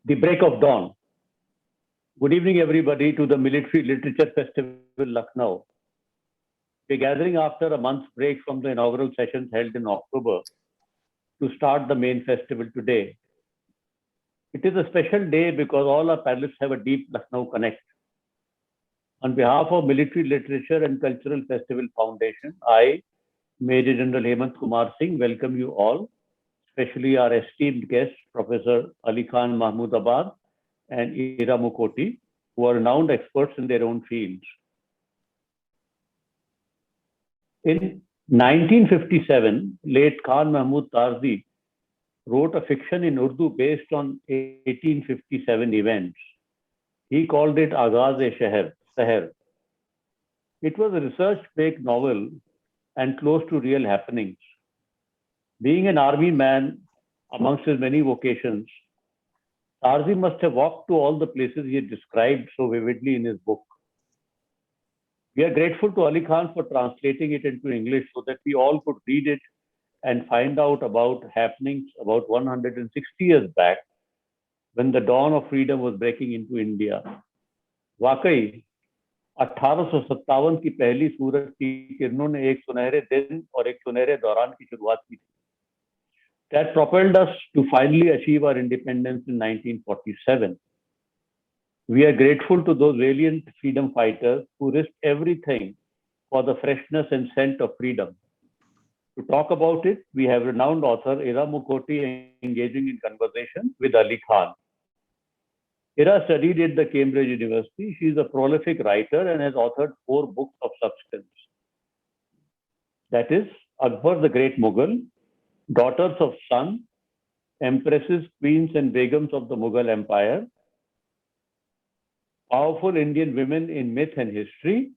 The Break of Dawn. Good evening, everybody, to the Military Literature Festival, Lucknow. We're gathering after a month's break from the inaugural sessions held in October to start the main festival today. It is a special day because all our panelists have a deep Lucknow connect. On behalf of Military Literature and Cultural Festival Foundation, I, Major General Hemant Kumar Singh, welcome you all, especially our esteemed guests, Professor Khan Mahmudabad and Ira Mukhoty, who are renowned experts in their own fields. In 1957, late Khan Mahboob Tarzi wrote a fiction in Urdu based on 1857 events. He called it Agaz-e-Seher. It was a research-based novel and close to real happenings. Being an army man amongst his many vocations, Tarzi must have walked to all the places he had described so vividly in his book. We are grateful to Ali Khan for translating it into English so that we all could read it and find out about happenings about 160 years back when the dawn of freedom was breaking into India. वाकई 1857 की पहली सूरज की किरणों ने एक सुनहरे दिन और एक सुनहरे दौरान की शुरुआत की थी. That propelled us to finally achieve our independence in 1947. We are grateful to those valiant freedom fighters who risked everything for the freshness and scent of freedom. To talk about it, we have renowned author Ira Mukhoty engaging in conversation with Ali Khan. Ira studied at the Cambridge University. She is a prolific writer and has authored 4 books of substance. That is, Akbar the Great Mughal, Daughters of Sun, Empresses, Queens and Begums of the Mughal Empire, Powerful Indian Women in Myth and History,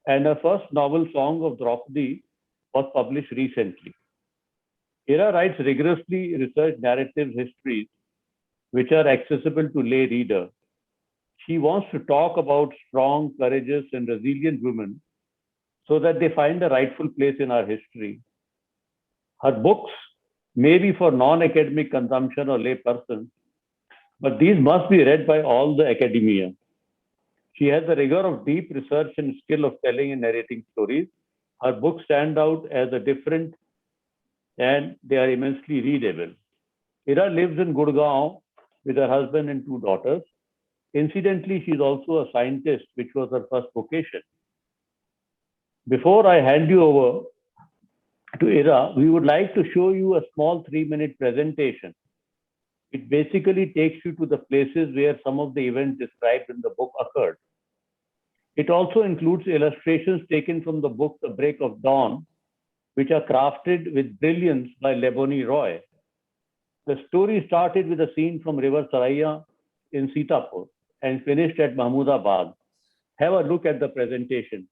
and her first novel, Song of Draupadi, was published recently. Ira writes rigorously researched narrative histories which are accessible to lay reader. She wants to talk about strong, courageous, and resilient women so that they find a rightful place in our history. Her books may be for non-academic consumption or lay persons, but these must be read by all the academia. She has the rigor of deep research and skill of telling and narrating stories. Her books stand out as a different and they are immensely readable. Ira lives in Gurgaon with her husband and 2 daughters. Incidentally, she is also a scientist, which was her first vocation. Before I hand you over to Ira, we would like to show you a small 3-minute presentation. It basically takes you to the places where some of the events described in the book occurred. It also includes illustrations taken from the book The Break of Dawn, which are crafted with brilliance by Leboni Roy. The story started with a scene from River Saraiya in Sitapur and finished at Mahmudabad. Have a look at the presentation.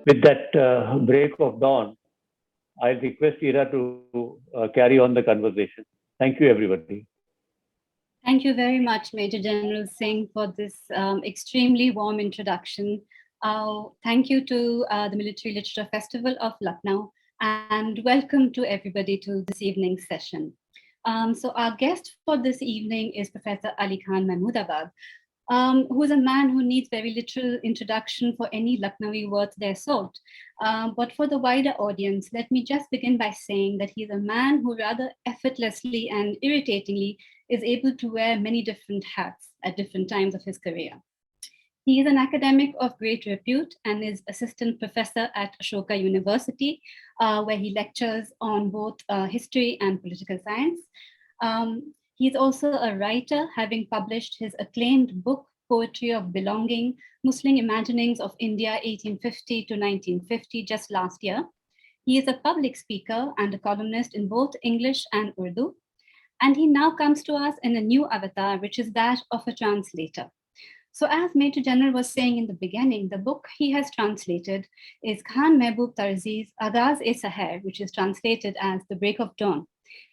with that break of dawn, I'll request Ira to carry on the conversation. Thank you, everybody. Thank you very much, Major General Singh, for this extremely warm introduction. Thank you to the Military Literature Festival of Lucknow, and welcome to everybody to this evening's session. So our guest for this evening is Professor Ali Khan Mahmudabad, who is a man who needs very little introduction for any Lucknowi worth their salt. But for the wider audience, let me just begin by saying that he's a man who rather effortlessly and irritatingly is able to wear many different hats at different times of his career. He is an academic of great repute and is assistant professor at Ashoka University, where he lectures on both history and political science. He is also a writer, having published his acclaimed book, Poetry of Belonging, Muslim Imaginings of India 1850 to 1950, just last year. He is a public speaker and a columnist in both English and Urdu. And he now comes to us in a new avatar, which is that of a translator. So, as Major General was saying in the beginning, the book he has translated is Khan Mahboob Tarzi's Agaz-e-Saher, which is translated as The Break of Dawn.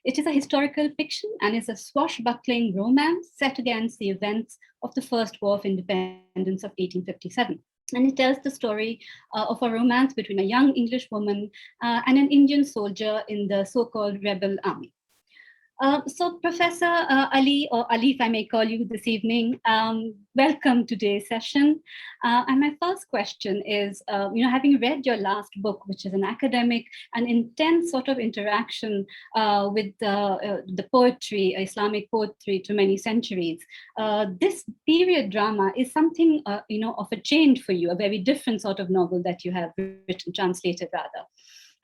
It is a historical fiction and is a swashbuckling romance set against the events of the First War of Independence of 1857. And it tells the story of a romance between a young English woman and an Indian soldier in the so-called rebel army. So, Professor Ali, or Ali, if I may call you this evening, welcome to today's session. And my first question is, having read your last book, which is an academic and intense sort of interaction with the poetry, Islamic poetry to many centuries, this period drama is something, of a change for you, a very different sort of novel that you have written, translated rather.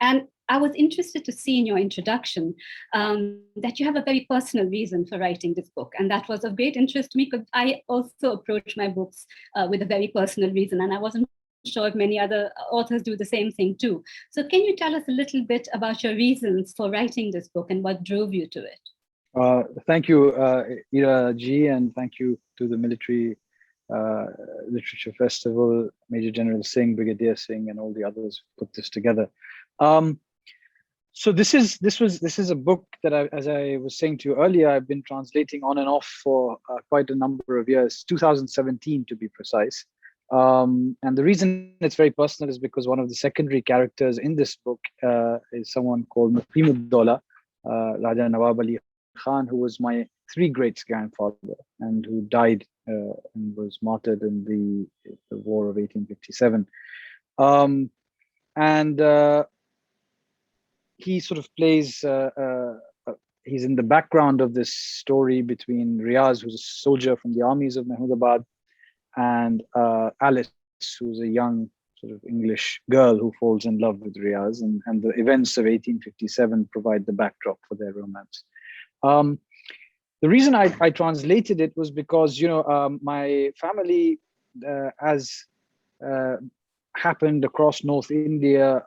And I was interested to see in your introduction that you have a very personal reason for writing this book. And that was of great interest to me because I also approach my books with a very personal reason. And I wasn't sure if many other authors do the same thing too. So can you tell us a little bit about your reasons for writing this book and what drove you to it? Thank you, Ira Ji, and thank you to the Military Literature Festival, Major General Singh, Brigadier Singh, and all the others who put this together. So this is a book that as I was saying to you earlier, I've been translating on and off for quite a number of years, 2017 to be precise. And the reason it's very personal is because one of the secondary characters in this book is someone called Muqimud-Dawla, Raja Nawab Ali Khan, who was my three greats grandfather and who died and was martyred in the War of 1857. He sort of plays, he's in the background of this story between Riaz, who's a soldier from the armies of Mahmudabad, and Alice, who's a young sort of English girl who falls in love with Riaz, and the events of 1857 provide the backdrop for their romance. The reason I translated it was because, my family, as happened across North India,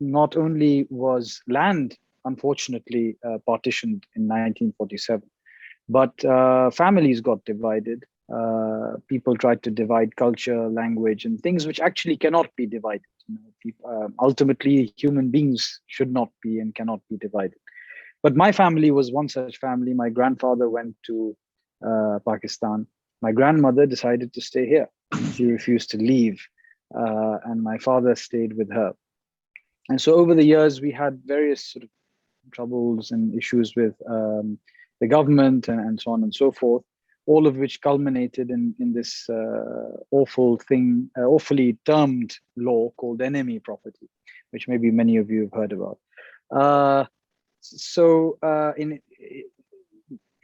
not only was land, unfortunately, partitioned in 1947, but families got divided. People tried to divide culture, language, and things which actually cannot be divided. Ultimately, human beings should not be and cannot be divided. But my family was one such family. My grandfather went to Pakistan. My grandmother decided to stay here. She refused to leave, and my father stayed with her. And so over the years, we had various sort of troubles and issues with the government and so on and so forth, all of which culminated in this awfully termed law called enemy property, which maybe many of you have heard about.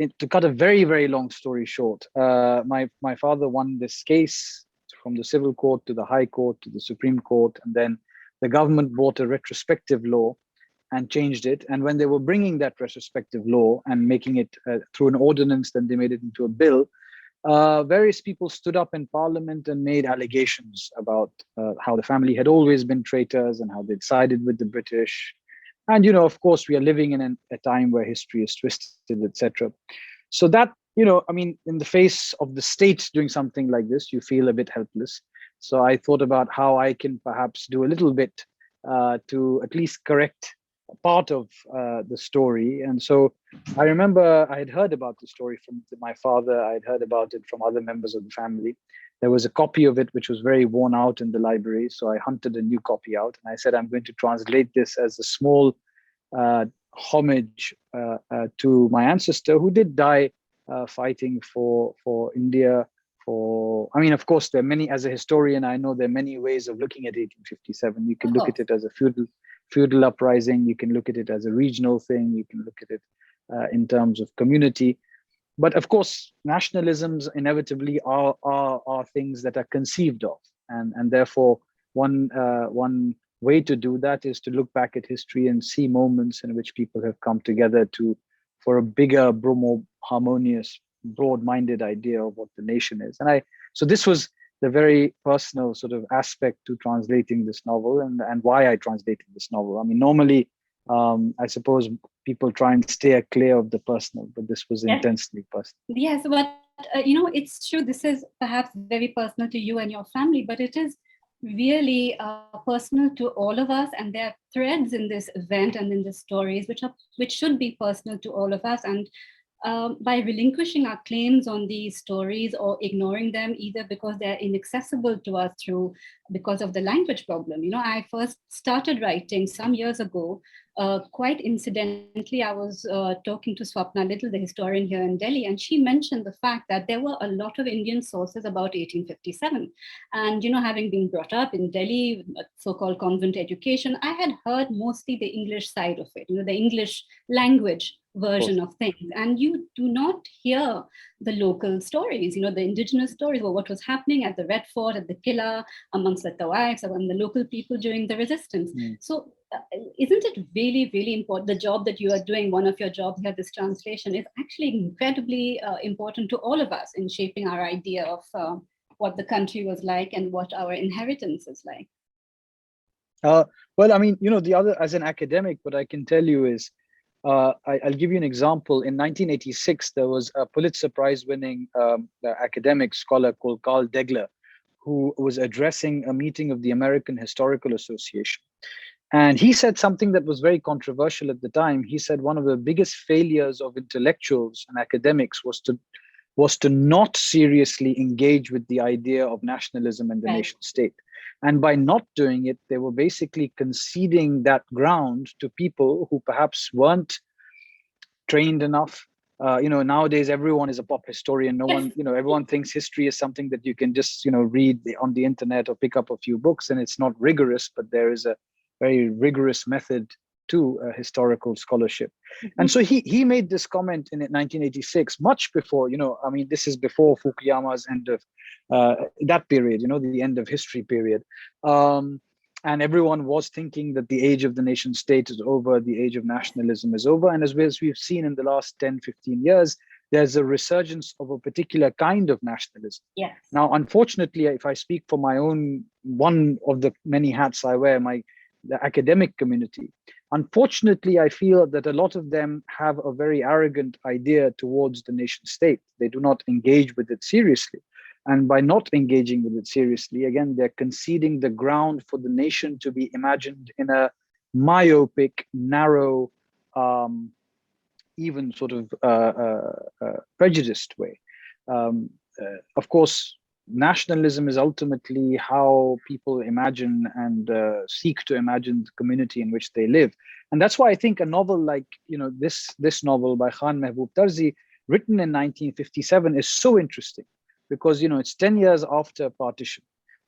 To cut a very, very long story short, my father won this case from the civil court to the High Court to the Supreme Court, and then the government bought a retrospective law and changed it. And when they were bringing that retrospective law and making it through an ordinance, then they made it into a bill, various people stood up in Parliament and made allegations about how the family had always been traitors and how they'd sided with the British. And, of course, we are living in a time where history is twisted, etc. So that, in the face of the state doing something like this, you feel a bit helpless. So I thought about how I can perhaps do a little bit to at least correct part of the story. And so I remember I had heard about the story from my father. I had heard about it from other members of the family. There was a copy of it which was very worn out in the library. So I hunted a new copy out and I said, I'm going to translate this as a small homage to my ancestor who did die fighting for India. I mean, of course, there are many, as a historian, I know there are many ways of looking at 1857. You can look at it as a feudal uprising. You can look at it as a regional thing. You can look at it in terms of community. But of course, nationalisms inevitably are things that are conceived of. And therefore, one way to do that is to look back at history and see moments in which people have come together for a bigger, more harmonious, broad-minded idea of what the nation is. So this was the very personal sort of aspect to translating this novel and why I translated this novel. I mean, normally, I suppose people try and stay clear of the personal, but this was intensely personal. Yes, but it's true. This is perhaps very personal to you and your family, but it is really personal to all of us. And there are threads in this event and in the stories which should be personal to all of us. And by relinquishing our claims on these stories or ignoring them, either because they're inaccessible to us because of the language problem. I first started writing some years ago. Quite incidentally, I was talking to Swapna Little, the historian here in Delhi, and she mentioned the fact that there were a lot of Indian sources about 1857. And, having been brought up in Delhi, so-called convent education, I had heard mostly the English side of it, the English language version of things. And you do not hear the local stories, the indigenous stories of what was happening at the Red Fort, at the Killa, amongst the Tawaiks, among the local people during the resistance. So isn't it really, really important? The job that you are doing, one of your jobs here, this translation, is actually incredibly important to all of us in shaping our idea of what the country was like and what our inheritance is like. Well, I mean, the other, as an academic, what I can tell you is, I'll give you an example. In 1986, there was a Pulitzer Prize winning academic scholar called Carl Degler, who was addressing a meeting of the American Historical Association. And he said something that was very controversial at the time. He said one of the biggest failures of intellectuals and academics was to not seriously engage with the idea of nationalism and the nation state. And by not doing it, they were basically conceding that ground to people who perhaps weren't trained enough. Nowadays, everyone is a pop historian. No one, everyone thinks history is something that you can just, read on the internet or pick up a few books, and it's not rigorous, but there is a very rigorous method to historical scholarship. And so he made this comment in 1986, much before, this is before Fukuyama's end of that period, the end of history period. And everyone was thinking that the age of the nation state is over, the age of nationalism is over. And as we've seen in the last 10, 15 years, there's a resurgence of a particular kind of nationalism. Yes. Now, unfortunately, if I speak for my own, one of the many hats I wear, the academic community, unfortunately, I feel that a lot of them have a very arrogant idea towards the nation state. They do not engage with it seriously. And by not engaging with it seriously, again, they're conceding the ground for the nation to be imagined in a myopic, narrow, even sort of prejudiced way. Of course, nationalism is ultimately how people imagine and seek to imagine the community in which they live. And that's why I think a novel like, this novel by Khan Mahboob Tarzi, written in 1957, is so interesting because, it's 10 years after partition.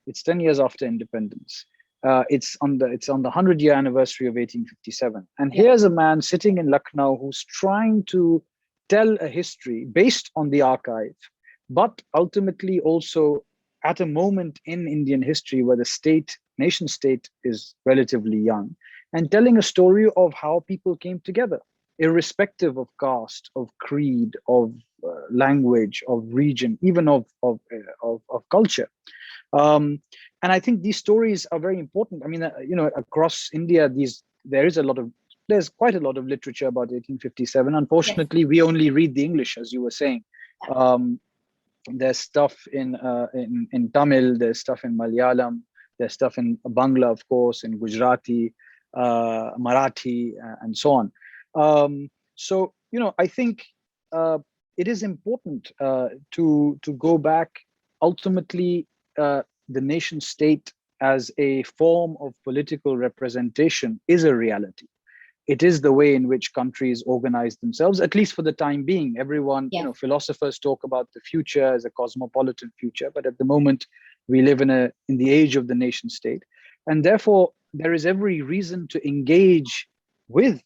It's 10 years after independence. It's on the 100-year anniversary of 1857. And here's a man sitting in Lucknow who's trying to tell a history based on the archive, but ultimately also at a moment in Indian history where the nation state is relatively young, and telling a story of how people came together, irrespective of caste, of creed, of language, of region, even of culture. And I think these stories are very important. I mean, across India, there's quite a lot of literature about 1857. Unfortunately, we only read the English, as you were saying. There's stuff in Tamil, there's stuff in Malayalam, there's stuff in Bangla, of course, in Gujarati, Marathi, and so on. So, I think it is important to go back. Ultimately, the nation state as a form of political representation is a reality. It is the way in which countries organize themselves, at least for the time being. Everyone, philosophers talk about the future as a cosmopolitan future, but at the moment we live in the age of the nation state, and therefore there is every reason to engage with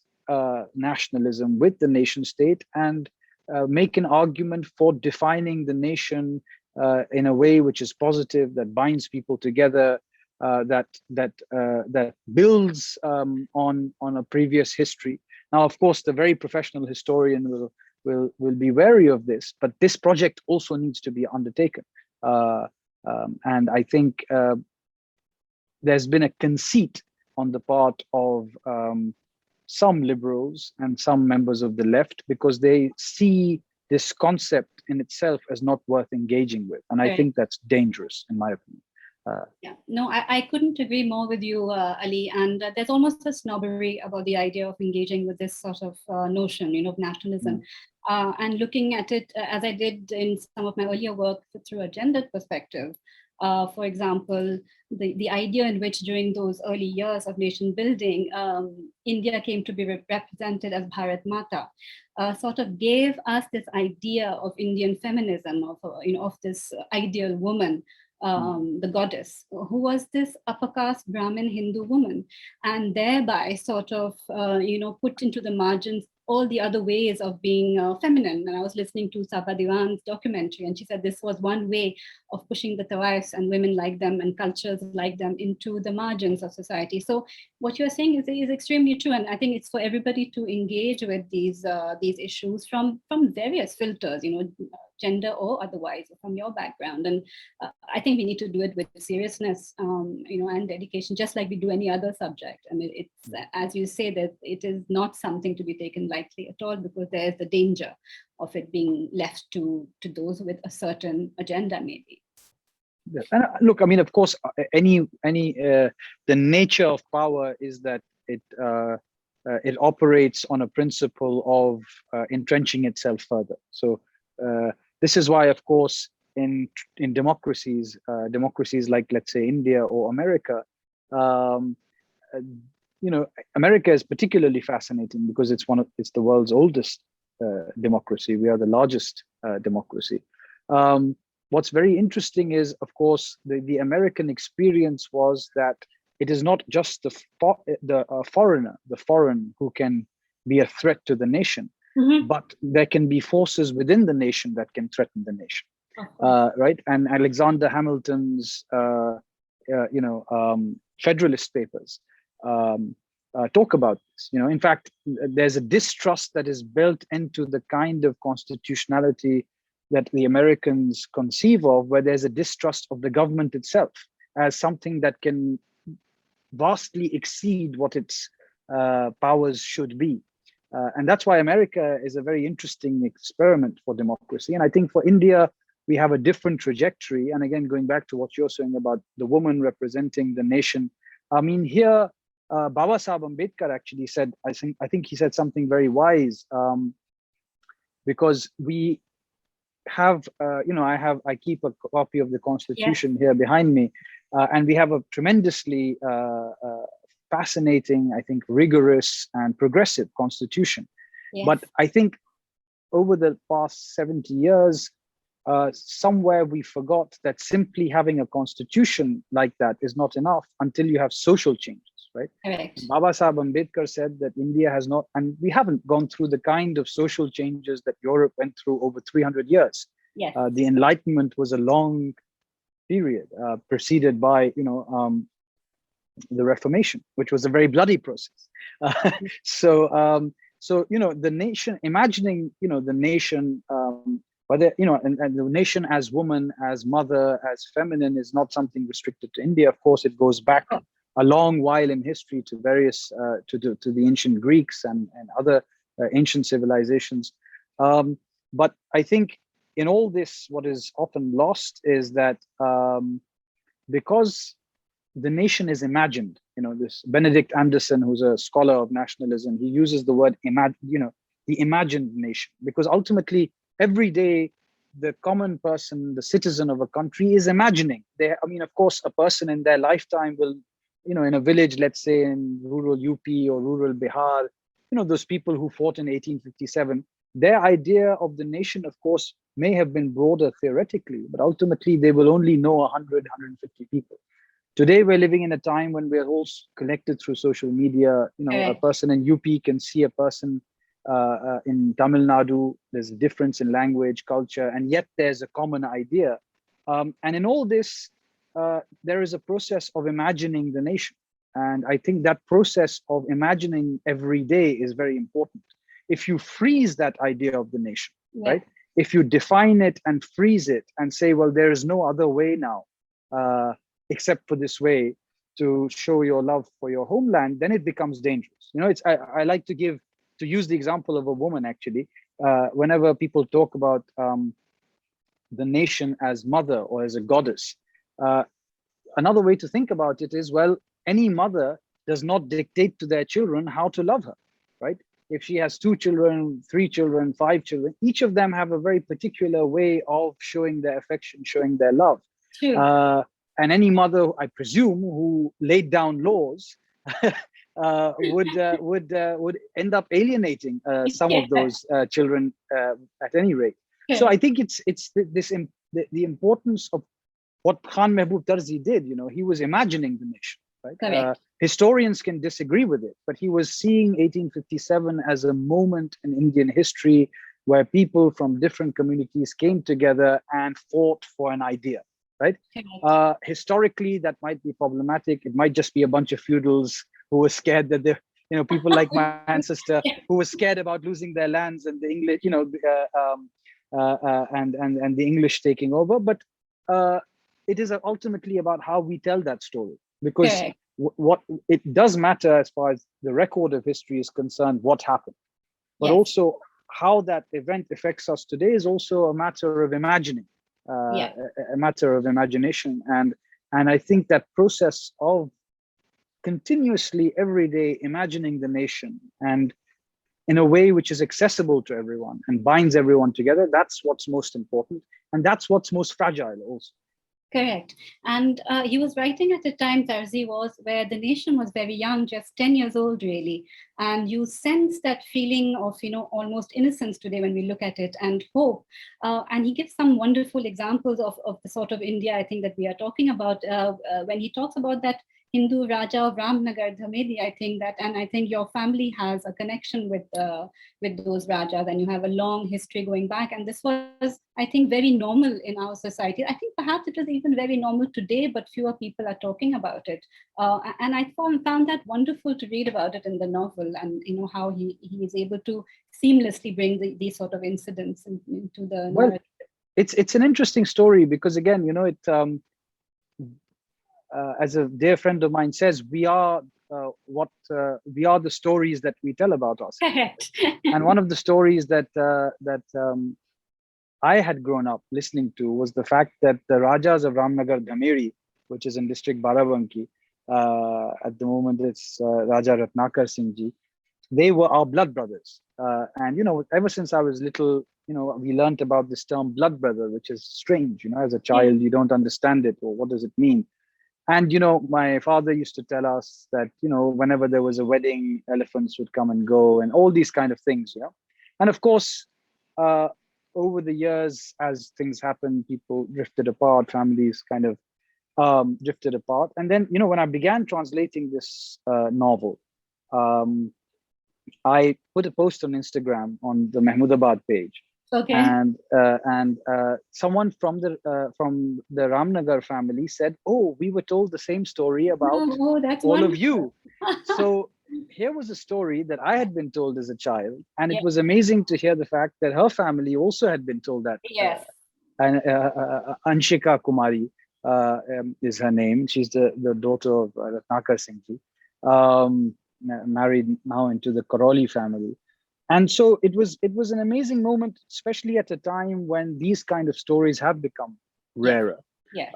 nationalism, with the nation state, and make an argument for defining the nation in a way which is positive, that binds people together, that builds on a previous history. Now, of course, the very professional historian will be wary of this, but this project also needs to be undertaken. And I think there's been a conceit on the part of some liberals and some members of the left, because they see this concept in itself as not worth engaging with. And I think that's dangerous, in my opinion. No, I couldn't agree more with you, Ali. And there's almost a snobbery about the idea of engaging with this sort of notion, of nationalism. And looking at it as I did in some of my earlier work through a gendered perspective. For example, the idea in which during those early years of nation building, India came to be represented as Bharat Mata, sort of gave us this idea of Indian feminism, of this ideal woman, the goddess, who was this upper caste Brahmin Hindu woman, and thereby sort of, put into the margins all the other ways of being feminine. And I was listening to Saba Diwan's documentary, and she said this was one way of pushing the Tawaifs and women like them and cultures like them into the margins of society. So what you're saying is extremely true. And I think it's for everybody to engage with these issues from various filters, gender or otherwise, from your background. And I think we need to do it with seriousness, and dedication, just like we do any other subject. I mean, it's, as you say, that it is not something to be taken lightly at all, because there's the danger of it being left to those with a certain agenda, maybe. Yes. And look, I mean, of course, the nature of power is that it operates on a principle of entrenching itself further. So this is why, of course, in democracies like, let's say, India or America, America is particularly fascinating because it's the world's oldest democracy. We are the largest democracy. What's very interesting is, of course, the American experience was that it is not just the foreign who can be a threat to the nation, but there can be forces within the nation that can threaten the nation, right? And Alexander Hamilton's, Federalist Papers talk about this. In fact, there's a distrust that is built into the kind of constitutionality that the Americans conceive of, where there's a distrust of the government itself as something that can vastly exceed what its powers should be. And that's why America is a very interesting experiment for democracy. And I think for India, we have a different trajectory. And again, going back to what you're saying about the woman representing the nation, I mean, here, Baba Sahib Ambedkar actually said, I think he said something very wise, because we have, I keep a copy of the Constitution here behind me, and we have a tremendously fascinating, I think, rigorous and progressive Constitution. Yes. But I think over the past 70 years, somewhere we forgot that simply having a Constitution like that is not enough until you have social changes, right? Correct. Baba Sahib Ambedkar said that India has not, and we haven't gone through the kind of social changes that Europe went through over 300 years. Yes. The Enlightenment was a long period preceded by, the Reformation, which was a very bloody process. So the nation, imagining, the nation, whether, and the nation as woman, as mother, as feminine is not something restricted to India. Of course, it goes back a long while in history to various, to the ancient Greeks and other ancient civilizations. But I think in all this, what is often lost is that because the nation is imagined, this Benedict Anderson, who's a scholar of nationalism, he uses the word the imagined nation, because ultimately every day the common person, the citizen of a country, is imagining. Of course, a person in their lifetime will, in a village, let's say in rural UP or rural Bihar, those people who fought in 1857, their idea of the nation, of course, may have been broader theoretically, but ultimately they will only know 100, 150 people. Today, we're living in a time when we're all connected through social media. A person in UP can see a person in Tamil Nadu. There's a difference in language, culture, and yet there's a common idea. And in all this, there is a process of imagining the nation. And I think that process of imagining every day is very important. If you freeze that idea of the nation, right? If you define it and freeze it and say, well, there is no other way now, except for this way to show your love for your homeland, then it becomes dangerous. I like to use the example of a woman, actually. Whenever people talk about the nation as mother or as a goddess, another way to think about it is, well, any mother does not dictate to their children how to love her, right? If she has 2 children, 3 children, 5 children, each of them have a very particular way of showing their affection, showing their love. And any mother, I presume, who laid down laws would end up alienating some of those children at any rate. So I think it's the importance of what Khan Mahboob Tarzi did. He was imagining the nation, right? Historians can disagree with it, but he was seeing 1857 as a moment in Indian history where people from different communities came together and fought for an idea. Right? Historically, that might be problematic. It might just be a bunch of feudals who were scared that people like my ancestor who were scared about losing their lands and the English, and the English taking over. But it is ultimately about how we tell that story, because what it does matter as far as the record of history is concerned, what happened, but also how that event affects us today is also a matter of imagining. A matter of imagination, and I think that process of continuously every day imagining the nation and in a way which is accessible to everyone and binds everyone together, that's what's most important, and that's what's most fragile also. Correct. And he was writing at a time, Tarzi was, where the nation was very young, just 10 years old, really. And you sense that feeling of, almost innocence today when we look at it, and hope. And he gives some wonderful examples of the sort of India, I think, that we are talking about. When he talks about that Hindu Raja of Ramnagar, Dhamedi, I think that, and I think your family has a connection with those Rajas, and you have a long history going back. And this was, I think, very normal in our society. I think perhaps it is even very normal today, but fewer people are talking about it. And I found that wonderful to read about it in the novel, and how he is able to seamlessly bring these sort of incidents into the narrative. It's an interesting story because, again, as a dear friend of mine says, we are we are the stories that we tell about us. And one of the stories that I had grown up listening to was the fact that the Rajas of Ramnagar Dhameri, which is in district Barabanki, at the moment it's Raja Ratnakar Singh Ji, they were our blood brothers. And ever since I was little, we learned about this term blood brother, which is strange. As a child, you don't understand it, or what does it mean? And, my father used to tell us that, whenever there was a wedding, elephants would come and go and all these kind of things, And of course, over the years, as things happened, people drifted apart, families kind of drifted apart. And then, when I began translating this novel, I put a post on Instagram on the Mahmudabad page. Okay. And someone from the Ramnagar family said, "Oh, we were told the same story about all wonderful. of you." So here was a story that I had been told as a child, and it was amazing to hear the fact that her family also had been told that. Yes. And Anshika Kumari is her name. She's the daughter of Ratnakar Singh Ji, married now into the Karoli family. And so it was an amazing moment, especially at a time when these kind of stories have become rarer. Yeah.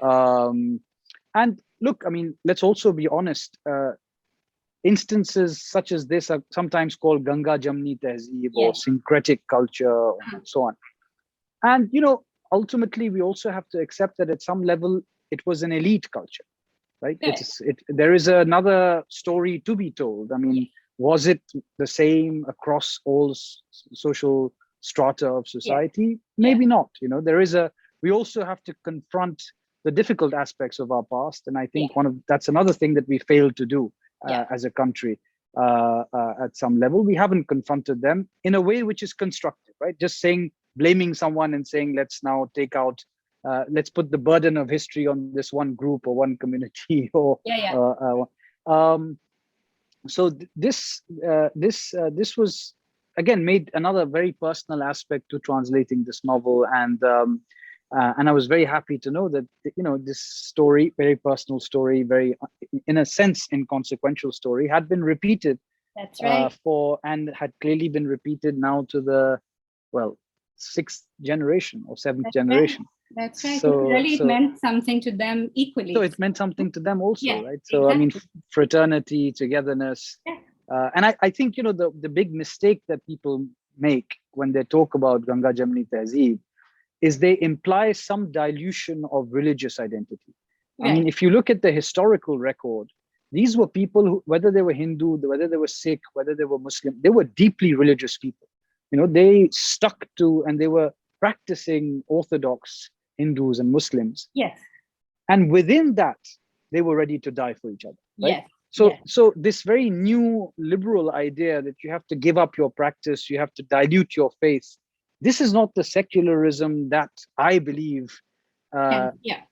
And look, I mean, let's also be honest. Instances such as this are sometimes called Ganga Jamni Tehzeeb or syncretic culture and so on. And, ultimately, we also have to accept that at some level, it was an elite culture, right? There is another story to be told. I mean, was it the same across all social strata of society? Maybe not. We also have to confront the difficult aspects of our past. And I think that's another thing that we failed to do as a country at some level. We haven't confronted them in a way which is constructive, right? Just blaming someone and saying, let's now let's put the burden of history on this one group or one community so this was again made another very personal aspect to translating this novel, and I was very happy to know that this story, very personal story, very in a sense inconsequential story, had been repeated. That's right. And had clearly been repeated now to the sixth generation or seventh generation. That's right. So it meant something to them equally. So it meant something to them also, right? So exactly. I mean, fraternity, togetherness. And I think, the big mistake that people make when they talk about Ganga Jamni Tehzeeb is they imply some dilution of religious identity. Right. I mean, if you look at the historical record, these were people who, whether they were Hindu, whether they were Sikh, whether they were Muslim, they were deeply religious people. They stuck to, and they were practicing Orthodox Hindus and Muslims. Yes. And within that, they were ready to die for each other. Right? Yes. So this very new liberal idea that you have to give up your practice, you have to dilute your faith. This is not the secularism that I believe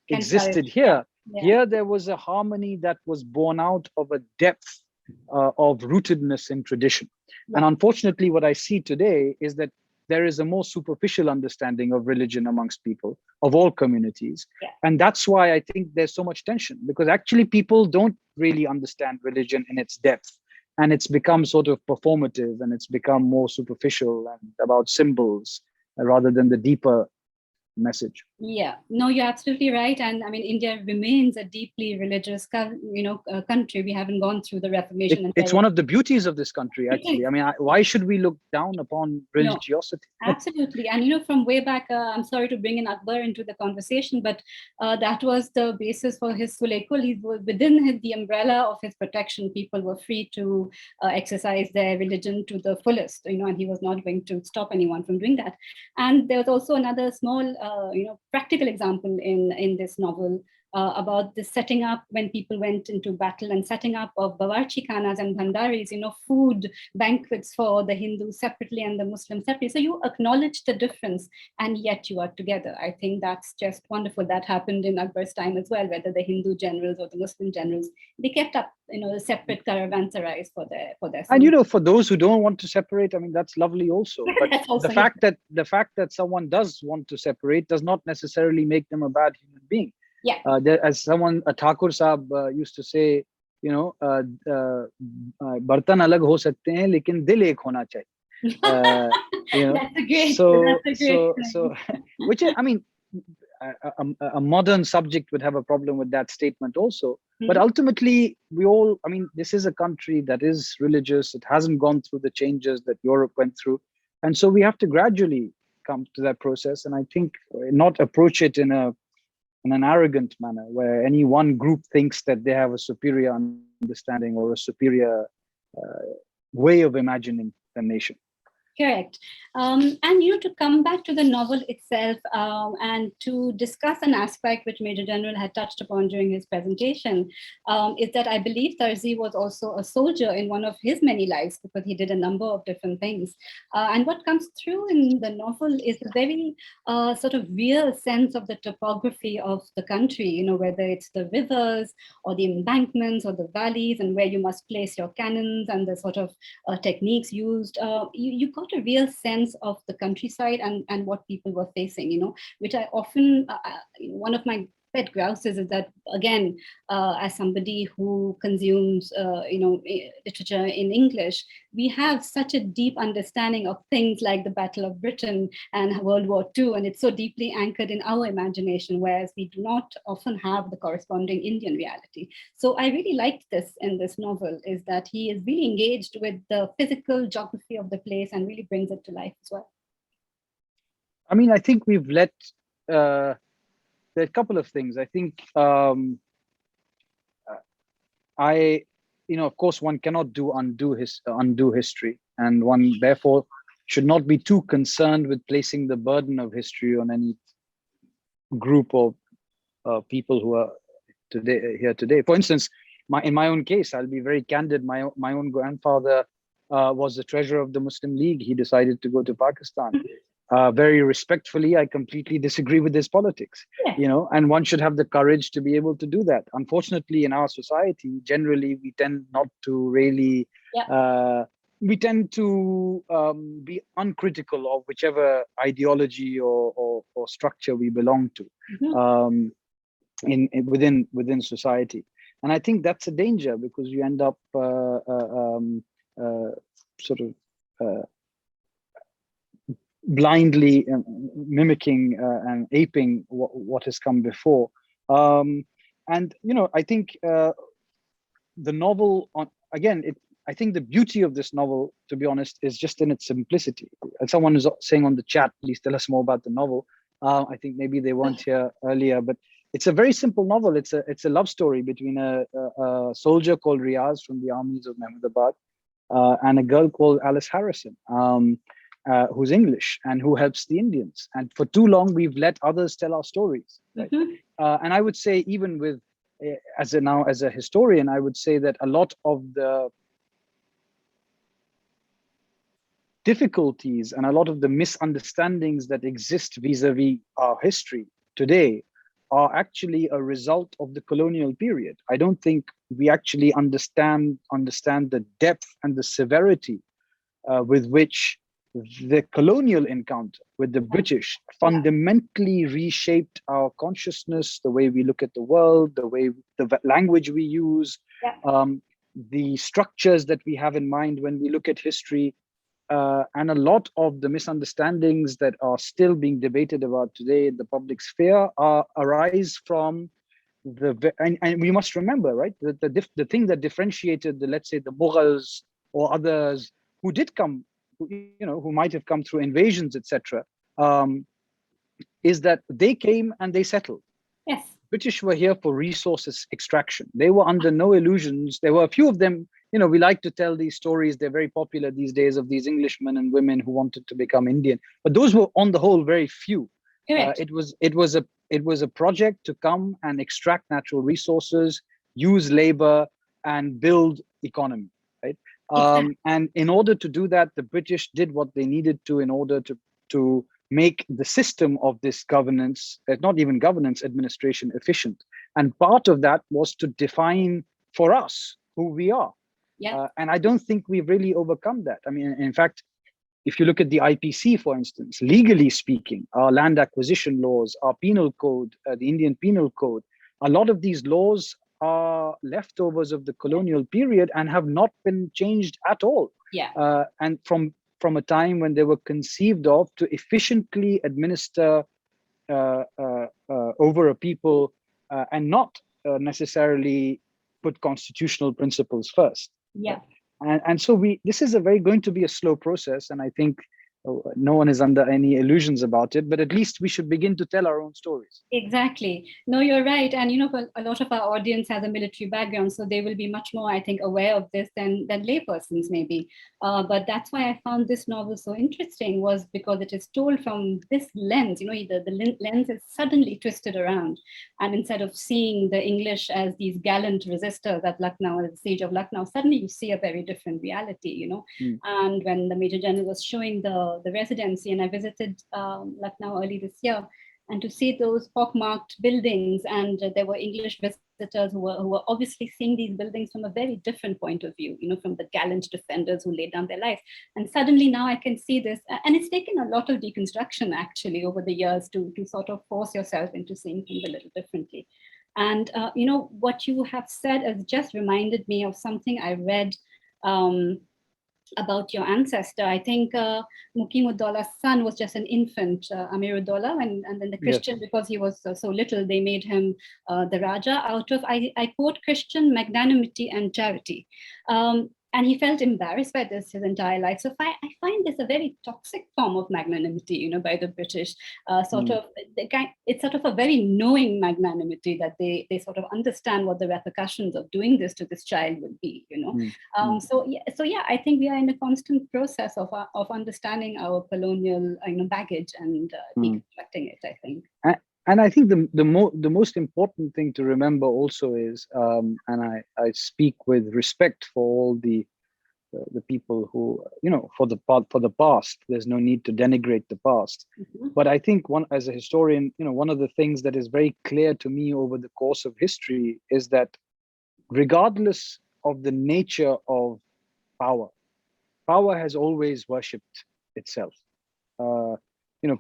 existed here. Yeah. Here, there was a harmony that was born out of a depth of rootedness in tradition. Yeah. And unfortunately, what I see today is that there is a more superficial understanding of religion amongst people of all communities. Yeah. And that's why I think there's so much tension, because actually people don't really understand religion in its depth. And it's become sort of performative, and it's become more superficial and about symbols rather than the deeper message. Yeah, no, you're absolutely right. And I mean, India remains a deeply religious, country. We haven't gone through the Reformation. It's one of the beauties of this country, actually. I mean, why should we look down upon religiosity? No, absolutely. And, from way back, I'm sorry to bring in Akbar into the conversation, but that was the basis for his Sulekul. Within the umbrella of his protection, people were free to exercise their religion to the fullest, and he was not going to stop anyone from doing that. And there was also another small, practical example in this novel about the setting up when people went into battle and setting up of Bawarchi Khanas and Bhandaris, food banquets for the Hindus separately and the Muslims separately. So you acknowledge the difference, and yet you are together. I think that's just wonderful. That happened in Akbar's time as well, whether the Hindu generals or the Muslim generals, they kept up, the separate caravanserais for their. And for those who don't want to separate, I mean, that's lovely also. But also the fact that someone does want to separate does not necessarily make them a bad human being. Yeah. As a Thakur Sahab used to say, bartan alag ho sakte hain, lekin dil ek hona chahiye. That's a great. So, which is, I mean, a modern subject would have a problem with that statement also. Mm-hmm. But ultimately, this is a country that is religious. It hasn't gone through the changes that Europe went through. And so we have to gradually come to that process. And I think not approach it in an arrogant manner where any one group thinks that they have a superior understanding or a superior way of imagining the nation. Correct. And to come back to the novel itself and to discuss an aspect which Major General had touched upon during his presentation, is that I believe Tarzi was also a soldier in one of his many lives, because he did a number of different things. And what comes through in the novel is a very sort of real sense of the topography of the country, whether it's the rivers or the embankments or the valleys, and where you must place your cannons and the sort of techniques used. You got a real sense of the countryside and what people were facing, which I often, one of my pet grouses is that, again, as somebody who consumes, literature in English, we have such a deep understanding of things like the Battle of Britain and World War II, and it's so deeply anchored in our imagination, whereas we do not often have the corresponding Indian reality. So I really liked this in this novel, is that he is really engaged with the physical geography of the place and really brings it to life as well. I mean, I think we've let, there are a couple of things. I think, of course, one cannot undo history, and one therefore should not be too concerned with placing the burden of history on any group of people who are here today. For instance, in my own case, I'll be very candid. My own grandfather was the treasurer of the Muslim League. He decided to go to Pakistan. Very respectfully, I completely disagree with his politics. Yeah. And one should have the courage to be able to do that. Unfortunately, in our society, generally, we tend not to really. Yeah. We tend to be uncritical of whichever ideology or structure we belong to. Mm-hmm. Within society, and I think that's a danger, because you end up sort of blindly mimicking and aping what has come before. And I think the novel, I think the beauty of this novel, to be honest, is just in its simplicity. And someone is saying on the chat, please tell us more about the novel. I think maybe they weren't here earlier, but it's a very simple novel. It's a love story between a soldier called Riaz from the armies of Mahmudabad and a girl called Alice Harrison, who's English and who helps the Indians. And for too long, we've let others tell our stories. Right? Mm-hmm. And I would say, even with as a historian, I would say that a lot of the difficulties and a lot of the misunderstandings that exist vis-a-vis our history today are actually a result of the colonial period. I don't think we actually understand the depth and the severity with which the colonial encounter with the British fundamentally reshaped our consciousness, the way we look at the world, the language we use, the structures that we have in mind when we look at history. And a lot of the misunderstandings that are still being debated about today in the public sphere arise from and we must remember, right, that the thing that differentiated let's say the Mughals or others who did come, who might have come through invasions, etc., is that they came and they settled. Yes. British were here for resources extraction. They were under no illusions. There were a few of them. We like to tell these stories. They're very popular these days, of these Englishmen and women who wanted to become Indian. But those were, on the whole, very few. It was a project to come and extract natural resources, use labor, and build economy. Right. Exactly. And in order to do that, the British did what they needed to in order to make the system of this governance, not even governance, administration, efficient. And part of that was to define for us who we are. Yeah. And I don't think we've really overcome that. I mean, in fact, if you look at the IPC, for instance, legally speaking, our land acquisition laws, our penal code, the Indian Penal Code, a lot of these laws are leftovers of the colonial period and have not been changed at all. Yeah. And from a time when they were conceived of to efficiently administer over a people and not necessarily put constitutional principles first. Yeah. And so this is going to be a slow process, and I think no one is under any illusions about it, but at least we should begin to tell our own stories. Exactly. No, you're right. And, a lot of our audience has a military background, so they will be much more, I think, aware of this than laypersons maybe. But that's why I found this novel so interesting, was because it is told from this lens. The lens is suddenly twisted around. And instead of seeing the English as these gallant resistors at Lucknow, at the siege of Lucknow, suddenly you see a very different reality, And when the Major General was showing the residency, and I visited Lucknow early this year, and to see those pockmarked buildings, and there were English visitors visitors who were obviously seeing these buildings from a very different point of view, from the gallant defenders who laid down their lives. And suddenly now I can see this, and it's taken a lot of deconstruction actually over the years to sort of force yourself into seeing things a little differently. And what you have said has just reminded me of something I read about your ancestor. I think Mukimuddaullah's son was just an infant, Amiruddaulah, and then the Christian, yes, because he was so little, they made him the Raja out of, I quote, Christian magnanimity and charity. And he felt embarrassed by this his entire life. So I find this a very toxic form of magnanimity, by the British. It's sort of a very knowing magnanimity that they sort of understand what the repercussions of doing this to this child would be, So yeah, I think we are in a constant process of understanding our colonial, baggage and deconstructing it, I think. And I think the most important thing to remember also is, and I speak with respect for all the people who, for the past. There's no need to denigrate the past. Mm-hmm. But I think as a historian, one of the things that is very clear to me over the course of history is that regardless of the nature of power has always worshipped itself.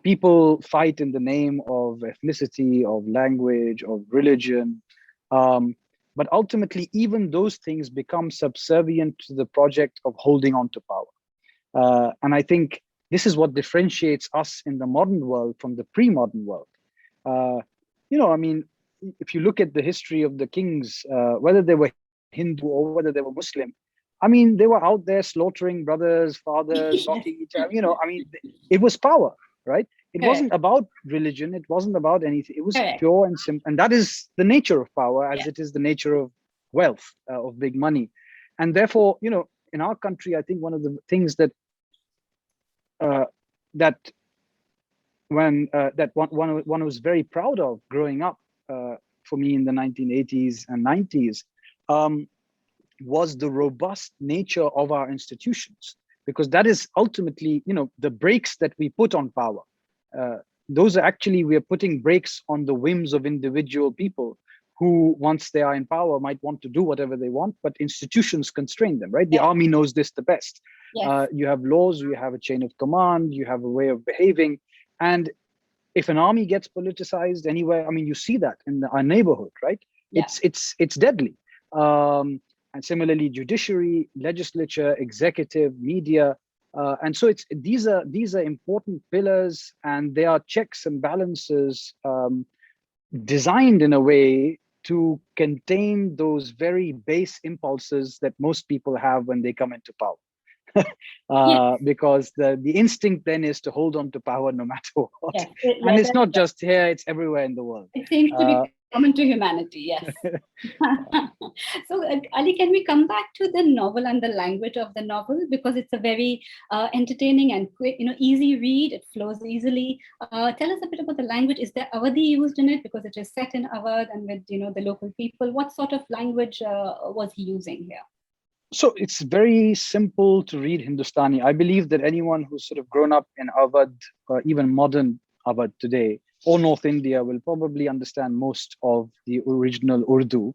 People fight in the name of ethnicity, of language, of religion. But ultimately, even those things become subservient to the project of holding on to power. And I think this is what differentiates us in the modern world from the pre-modern world. If you look at the history of the kings, whether they were Hindu or whether they were Muslim, they were out there slaughtering brothers, fathers, knocking each other. It was power. Right? It wasn't about religion. It wasn't about anything. It was pure and simple. And that is the nature of power, as it is the nature of wealth, of big money. And therefore, in our country, I think one of the things that one was very proud of growing up for me in the 1980s and 90s was the robust nature of our institutions. Because that is ultimately, the brakes that we put on power. Those are actually, we are putting brakes on the whims of individual people who, once they are in power, might want to do whatever they want, but institutions constrain them, right? The army knows this the best. Yes. You have laws, you have a chain of command, you have a way of behaving. And if an army gets politicized anywhere, you see that in our neighborhood, right? Yeah. It's deadly. And similarly, judiciary, legislature, executive, media, and so these are important pillars, and they are checks and balances designed in a way to contain those very base impulses that most people have when they come into power. Because the instinct then is to hold on to power no matter what. Yes. And it's not just here; it's everywhere in the world. It seems to be common to humanity, yes. So, Ali, can we come back to the novel and the language of the novel? Because it's a very entertaining and quick, easy read. It flows easily. Tell us a bit about the language. Is there Awadhi used in it? Because it is set in Awadh and with, the local people. What sort of language was he using here? So it's very simple to read Hindustani. I believe that anyone who's sort of grown up in Awadh, even modern Awadh today, or North India, will probably understand most of the original Urdu.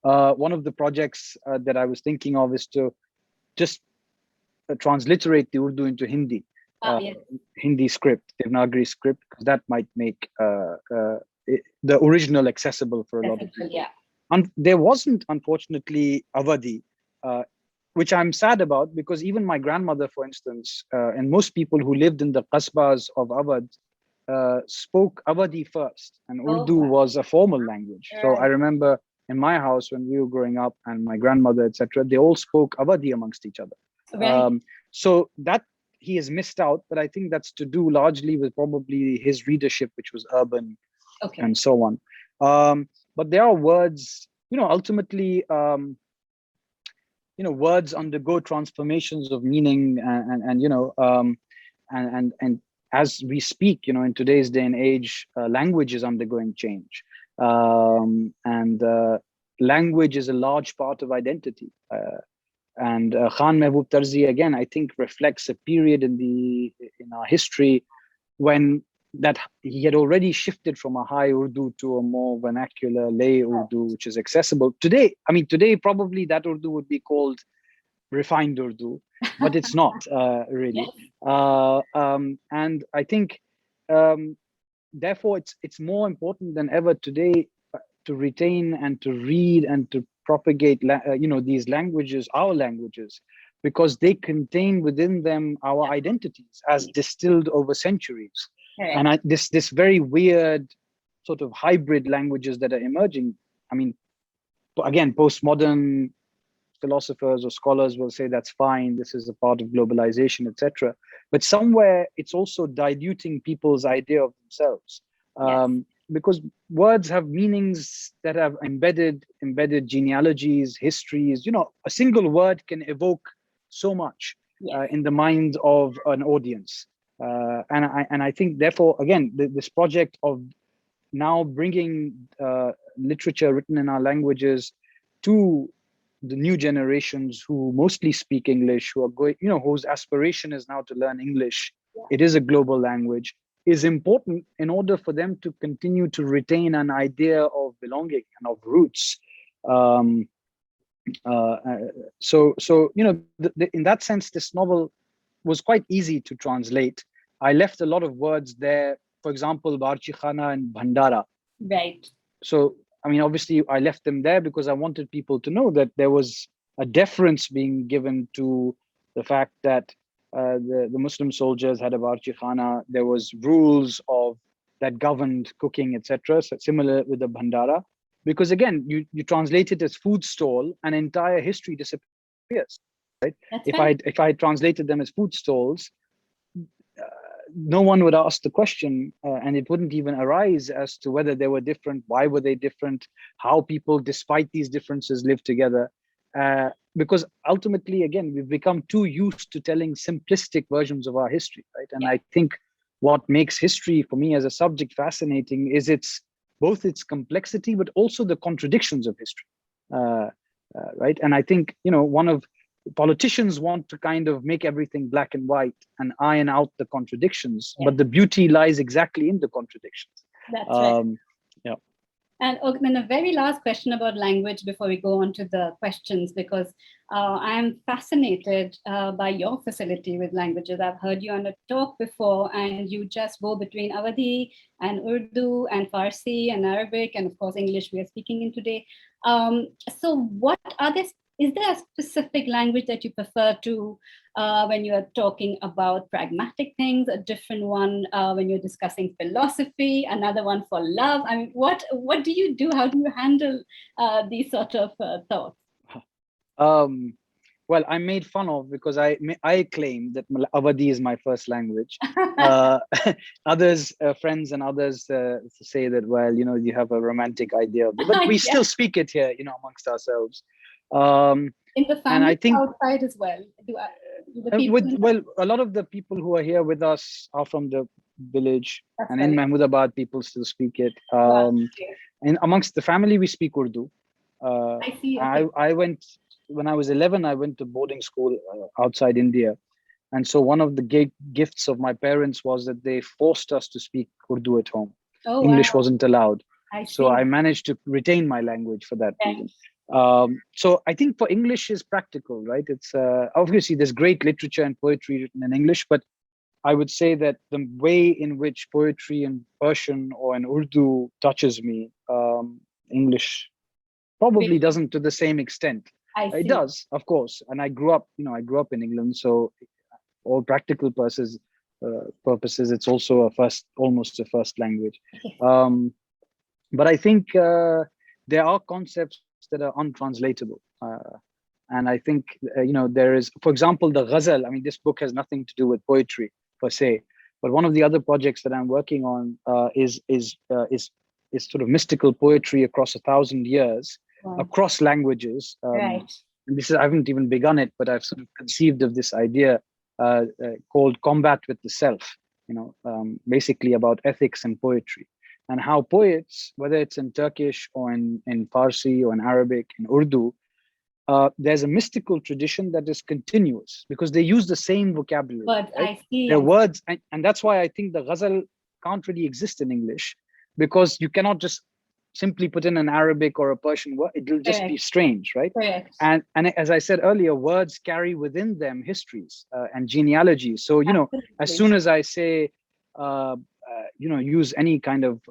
One of the projects that I was thinking of is to just transliterate the Urdu into Hindi, Hindi script, Devanagari script, because that might make the original accessible for a lot of people. Yeah. And there wasn't, unfortunately, Awadhi, which I'm sad about, because even my grandmother, for instance, and most people who lived in the qasbas of Awadh spoke Awadhi first, and Urdu was a formal language. So I remember in my house when we were growing up, and my grandmother, etc., they all spoke Awadhi amongst each other. So that he has missed out, but I think that's to do largely with probably his readership, which was urban, and so on. But there are words, ultimately, words undergo transformations of meaning, and as we speak, in today's day and age, language is undergoing change, and language is a large part of identity. And Khan Mahboob Tarzi, again, I think reflects a period in our history when that he had already shifted from a high Urdu to a more vernacular lay Urdu, which is accessible. Today, I mean, today probably that Urdu would be called refined Urdu, but it's not really. And I think, therefore, it's more important than ever today to retain and to read and to propagate, these languages, our languages, because they contain within them our identities as distilled over centuries. And this very weird sort of hybrid languages that are emerging. I mean, again, postmodern philosophers or scholars will say that's fine, this is a part of globalization, etc. But somewhere it's also diluting people's idea of themselves, because words have meanings that have embedded genealogies, histories. A single word can evoke so much in the mind of an audience. And I think, therefore, again, this project of now bringing literature written in our languages to the new generations who mostly speak English, who are going, whose aspiration is now to learn English. It is a global language, is important in order for them to continue to retain an idea of belonging and of roots. In that sense, this novel was quite easy to translate. I left a lot of words there, for example, Barchi Khana and Bhandara. Right. So, I mean, obviously, I left them there because I wanted people to know that there was a deference being given to the fact that the Muslim soldiers had a Barchi Khana. There was rules that governed cooking, etc. So similar with the Bhandara, because again, you translate it as food stall, and entire history disappears. Right? If I translated them as food stalls, no one would ask the question, and it wouldn't even arise as to whether they were different, why were they different, how people, despite these differences, live together. Because ultimately, again, we've become too used to telling simplistic versions of our history, right? And I think what makes history, for me as a subject, fascinating is both its complexity, but also the contradictions of history, right? And I think, politicians want to kind of make everything black and white and iron out the contradictions, but the beauty lies exactly in the contradictions. That's right. And then a very last question about language before we go on to the questions, because I am fascinated by your facility with languages. I've heard you on a talk before, and you just go between Awadhi and Urdu and Farsi and Arabic, and of course English we are speaking in today. So what are there? Is there a specific language that you prefer to when you're talking about pragmatic things, a different one when you're discussing philosophy, another one for love? I mean, what do you do? How do you handle these sort of thoughts? Well, I'm made fun of because I claim that Awadhi is my first language. Others, friends and others say that, well, you have a romantic idea of it, but we still speak it here, amongst ourselves. In the family, and I think outside as well. Well, a lot of the people who are here with us are from the village. That's in Mahmudabad, people still speak it. And amongst the family, we speak Urdu. I see. Okay. When I was 11, I went to boarding school outside India. And so one of the gifts of my parents was that they forced us to speak Urdu at home. English wasn't allowed. So I managed to retain my language for that reason. So I think for English is practical, right? It's obviously there's great literature and poetry written in English, but I would say that the way in which poetry in Persian or in Urdu touches me, English probably doesn't to the same extent. It does, of course. And I grew up in England, so all practical purposes, it's also almost a first language. But I think there are concepts that are untranslatable. And I think, there is, for example, the ghazal. I mean, this book has nothing to do with poetry per se, but one of the other projects that I'm working on is sort of mystical poetry across 1,000 years, across languages. Right. And I haven't even begun it, but I've sort of conceived of this idea called Combat with the Self, basically about ethics and poetry. And how poets, whether it's in Turkish or in Farsi or in Arabic, in Urdu, there's a mystical tradition that is continuous because they use the same vocabulary. But right? I see. Their words, and that's why I think the ghazal can't really exist in English, because you cannot just simply put in an Arabic or a Persian word. It'll just be strange, right? Correct. And as I said earlier, words carry within them histories and genealogies. So, you know, as soon as I say, you know, use any kind of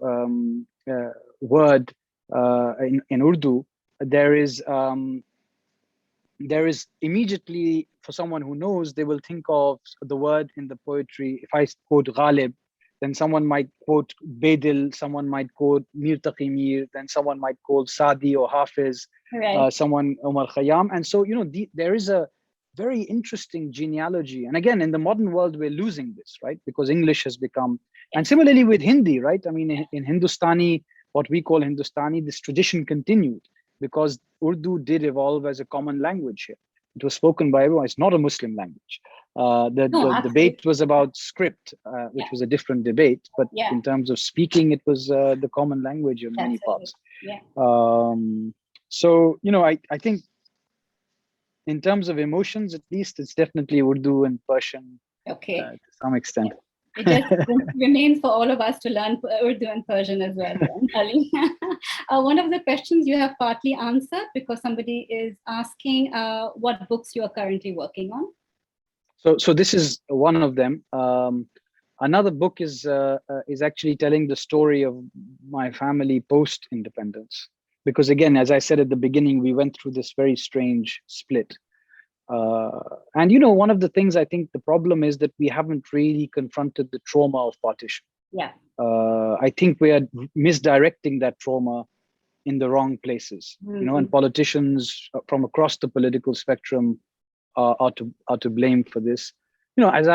word in Urdu, there is immediately, for someone who knows, they will think of the word in the poetry. If I quote Ghalib, then someone might quote Bedil, someone might quote Mir Taqi Mir, then someone might quote Sadi or Hafiz, someone Omar Khayyam. And so, you know, there is a very interesting genealogy. And again, in the modern world, we're losing this, right? Because English has become, and similarly with Hindi, right? I mean, in Hindustani, what we call Hindustani, this tradition continued, because Urdu did evolve as a common language here. It was spoken by everyone. It's not a Muslim language. The debate was about script, which was a different debate. But in terms of speaking, it was the common language in many parts. So, you know, I think in terms of emotions, at least, it's definitely Urdu and Persian to some extent. It just remains for all of us to learn Urdu and Persian as well. Ali. One of the questions you have partly answered, because somebody is asking what books you are currently working on. So this is one of them. Another book is actually telling the story of my family post-independence. Because again, as I said at the beginning, we went through this very strange split. And, you know, one of the things I think the problem is that we haven't really confronted the trauma of partition. I think we are misdirecting that trauma in the wrong places, you know, and politicians from across the political spectrum are to blame for this. You know, as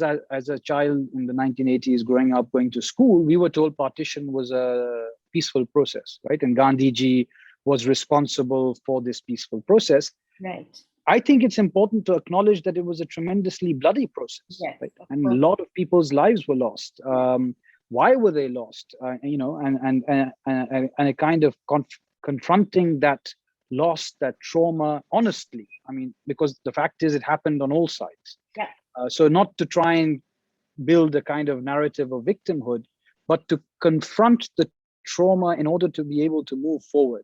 a child in the 1980s, growing up, going to school, we were told partition was a peaceful process, right? And Gandhiji was responsible for this peaceful process. Right. I think it's important to acknowledge that it was a tremendously bloody process, right? And a lot of people's lives were lost. Why were they lost? You know, and a kind of confronting that loss, that trauma, honestly. I mean, because the fact is, it happened on all sides. So not to try and build a kind of narrative of victimhood, but to confront the trauma in order to be able to move forward.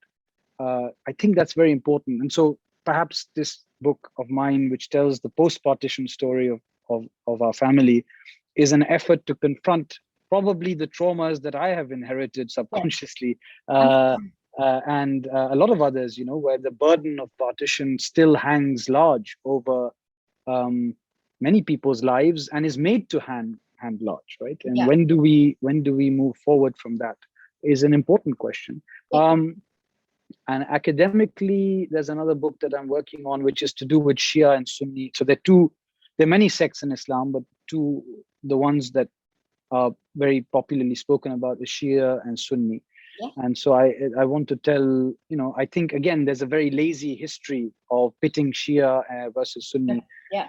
I think that's very important. And so perhaps this book of mine, which tells the post-partition story of our family, is an effort to confront probably the traumas that I have inherited subconsciously, and a lot of others, you know, where the burden of partition still hangs large over many people's lives and is made to hang large, right? And when do we move forward from that is an important question. And academically, there's another book that I'm working on, which is to do with Shia and Sunni. So there are many sects in Islam, but the ones that are very popularly spoken about is Shia and Sunni. And so I want to tell, you know, I think, again, there's a very lazy history of pitting Shia versus Sunni,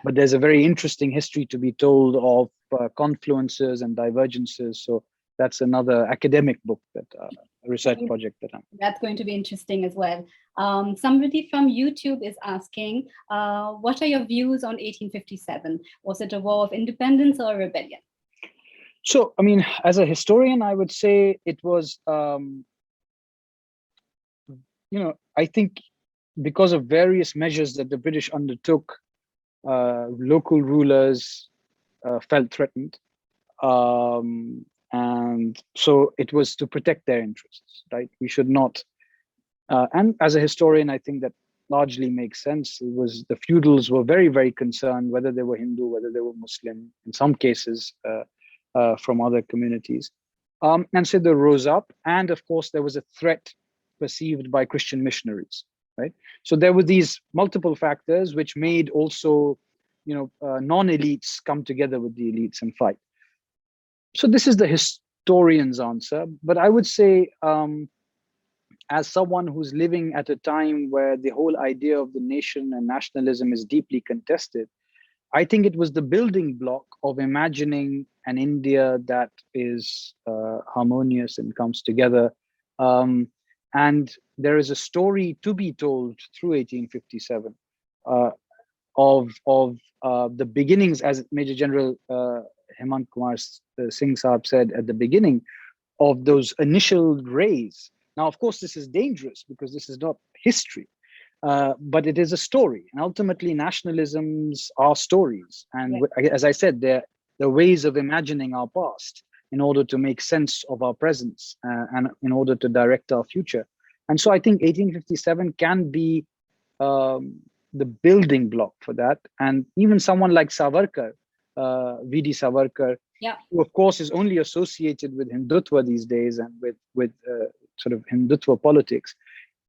but there's a very interesting history to be told of confluences and divergences. So that's another academic book, that a research project that I'm. That's going to be interesting as well. Somebody from YouTube is asking, what are your views on 1857? Was it a war of independence or a rebellion? So, I mean, as a historian, I would say it was, you know, I think because of various measures that the British undertook, local rulers felt threatened. And so it was to protect their interests, right? We should not, and as a historian, I think that largely makes sense. It was the feudals were very, very concerned, whether they were Hindu, whether they were Muslim, in some cases from other communities. And so they rose up, and of course there was a threat perceived by Christian missionaries, right? So there were these multiple factors which made also, you know, non-elites come together with the elites and fight. So this is the historian's answer, but I would say, as someone who's living at a time where the whole idea of the nation and nationalism is deeply contested, I think it was the building block of imagining an India that is harmonious and comes together. And there is a story to be told through 1857 of the beginnings, as Major General Hemant Kumar Singh Saab said at the beginning, of those initial rays. Now, of course, this is dangerous because this is not history, but it is a story. And ultimately, nationalisms are stories. And as I said, they're ways of imagining our past in order to make sense of our presence and in order to direct our future. And so I think 1857 can be the building block for that. And even someone like Savarkar, V.D. Savarkar, who of course is only associated with Hindutva these days and with sort of Hindutva politics,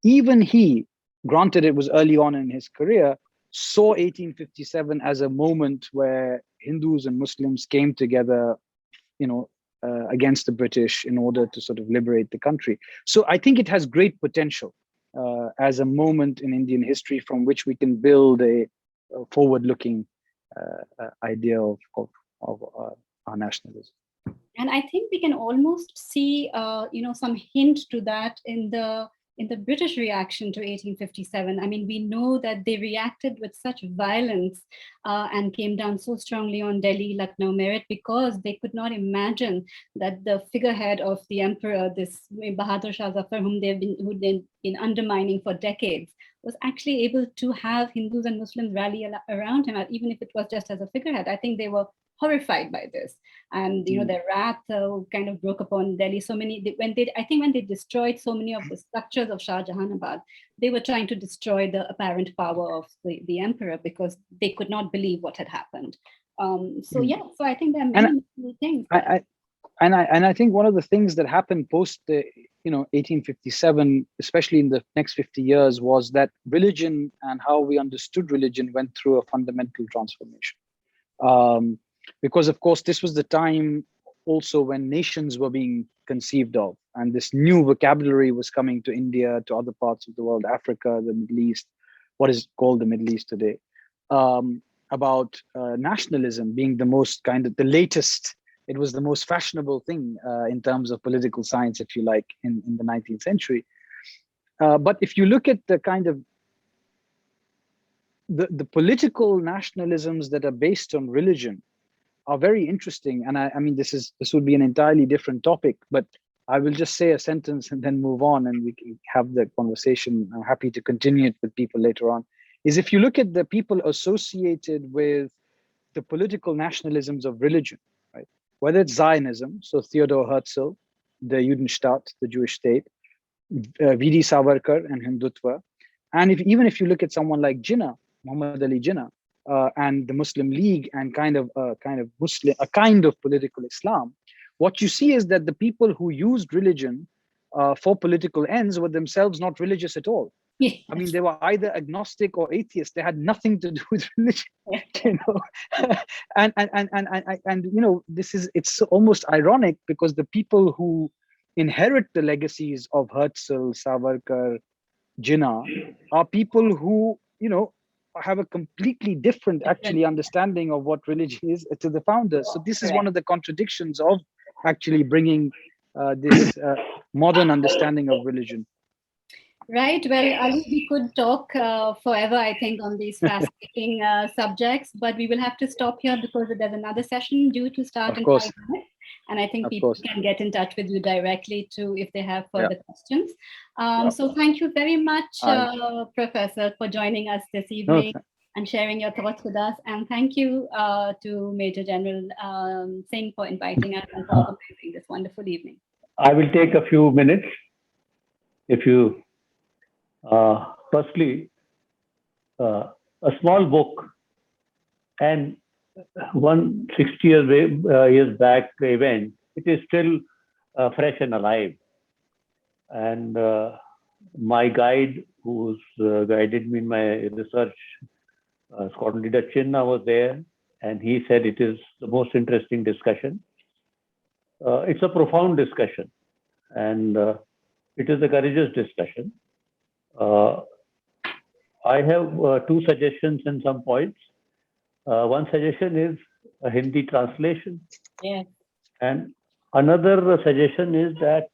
even he, granted it was early on in his career, saw 1857 as a moment where Hindus and Muslims came together, against the British in order to sort of liberate the country. So I think it has great potential as a moment in Indian history from which we can build a forward-looking idea of our nationalism. And I think we can almost see, some hint to that in the British reaction to 1857. I mean, we know that they reacted with such violence and came down so strongly on Delhi, Lucknow, Meerut, because they could not imagine that the figurehead of the emperor, this Bahadur Shah Zafar, who'd been undermining for decades, was actually able to have Hindus and Muslims rally around him, even if it was just as a figurehead. I think they were horrified by this, and their wrath kind of broke upon Delhi. So many when they destroyed so many of the structures of Shah Jahanabad, they were trying to destroy the apparent power of the emperor because they could not believe what had happened. So I think there are many things. I think one of the things that happened post 1857, especially in the next 50 years, was that religion and how we understood religion went through a fundamental transformation. Because of course, this was the time also when nations were being conceived of, and this new vocabulary was coming to India, to other parts of the world, Africa, the Middle East, what is called the Middle East today, about nationalism being the most the latest. It was the most fashionable thing in terms of political science, if you like, in the 19th century. But if you look at the kind of the political nationalisms that are based on religion are very interesting. And I mean, this would be an entirely different topic, but I will just say a sentence and then move on and we can have the conversation. I'm happy to continue it with people later on. Is if you look at the people associated with the political nationalisms of religion, right? Whether it's Zionism, so Theodor Herzl, the Judenstaat, the Jewish state, V.D. Savarkar and Hindutva, and even if you look at someone like Jinnah, Muhammad Ali Jinnah, and the Muslim League and a kind of political Islam, what you see is that the people who used religion for political ends were themselves not religious at all. Yes. I mean, they were either agnostic or atheist. They had nothing to do with religion, and it's almost ironic because the people who inherit the legacies of Herzl, Savarkar, Jinnah are people who have a completely different actually understanding of what religion is to the founders. So this is one of the contradictions of actually bringing this modern understanding of religion. Right. Well, Ali, we could talk forever, I think, on these fascinating subjects, but we will have to stop here because there's another session due to start in 5 minutes. And I think people can get in touch with you directly too if they have further questions. So thank you very much, Professor, for joining us this evening and sharing your thoughts with us. And thank you to Major General Singh for inviting us and for organizing this wonderful evening. I will take a few minutes. If you, firstly, a small book and 160 years back event, it is still fresh and alive. And my guide, who's guided me in my research, Scotland leader Chinna, was there, and he said it is the most interesting discussion. It's a profound discussion, and it is a courageous discussion. I have 2 suggestions and some points. One suggestion is a Hindi translation. Yes. And another suggestion is that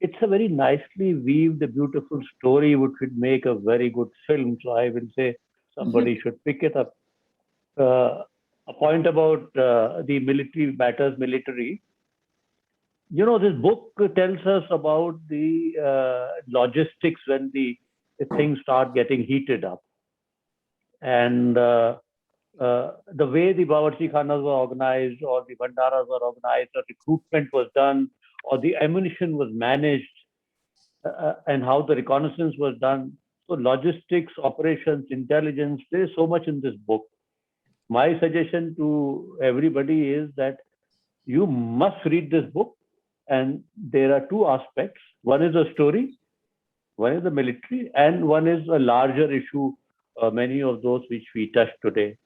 it's a very nicely weaved, a beautiful story which would make a very good film. So I will say somebody should pick it up. a point about the military matters, military. This book tells us about the logistics when the things start getting heated up. And the way the Bawarchi Khanas were organized, or the Bhandaras were organized, or recruitment was done, or the ammunition was managed, and how the reconnaissance was done. So logistics, operations, intelligence, there's so much in this book. My suggestion to everybody is that you must read this book. And there are two aspects. One is a story, one is the military, and one is a larger issue, many of those which we touched today.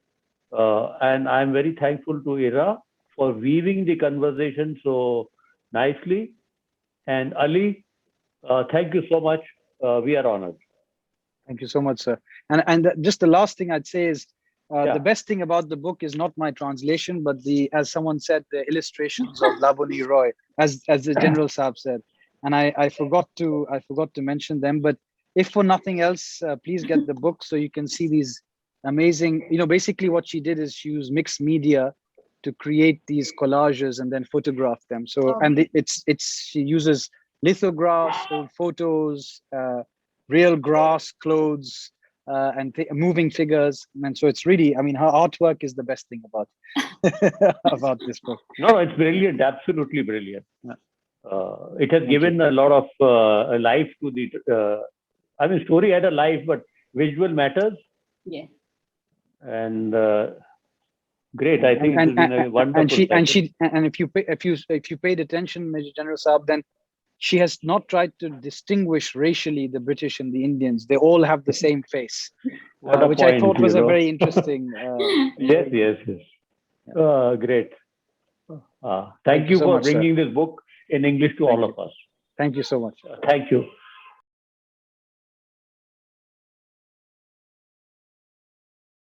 And I'm very thankful to Ira for weaving the conversation so nicely. And Ali, thank you so much. We are honored. Thank you so much, sir. And just the last thing I'd say is the best thing about the book is not my translation, but as someone said, the illustrations of Laboni Roy, as the General Saab said. And I forgot to mention them. But if for nothing else, please get the book so you can see these amazing. Basically what she did is she used mixed media to create these collages and then photograph them. So she uses lithographs, old photos, real grass, clothes, and moving figures. And so it's really, her artwork is the best thing about about this book. No, it's brilliant, absolutely brilliant. It has given a lot of life to the, story had a life, but visual matters. Yeah. And great, I think it's been a wonderful. And if you paid attention, Major General Saab, then she has not tried to distinguish racially the British and the Indians. They all have the same face, which I thought was a very interesting. Yes. Great. Thank you for bringing this book in English to all of us. Thank you so much. Thank you.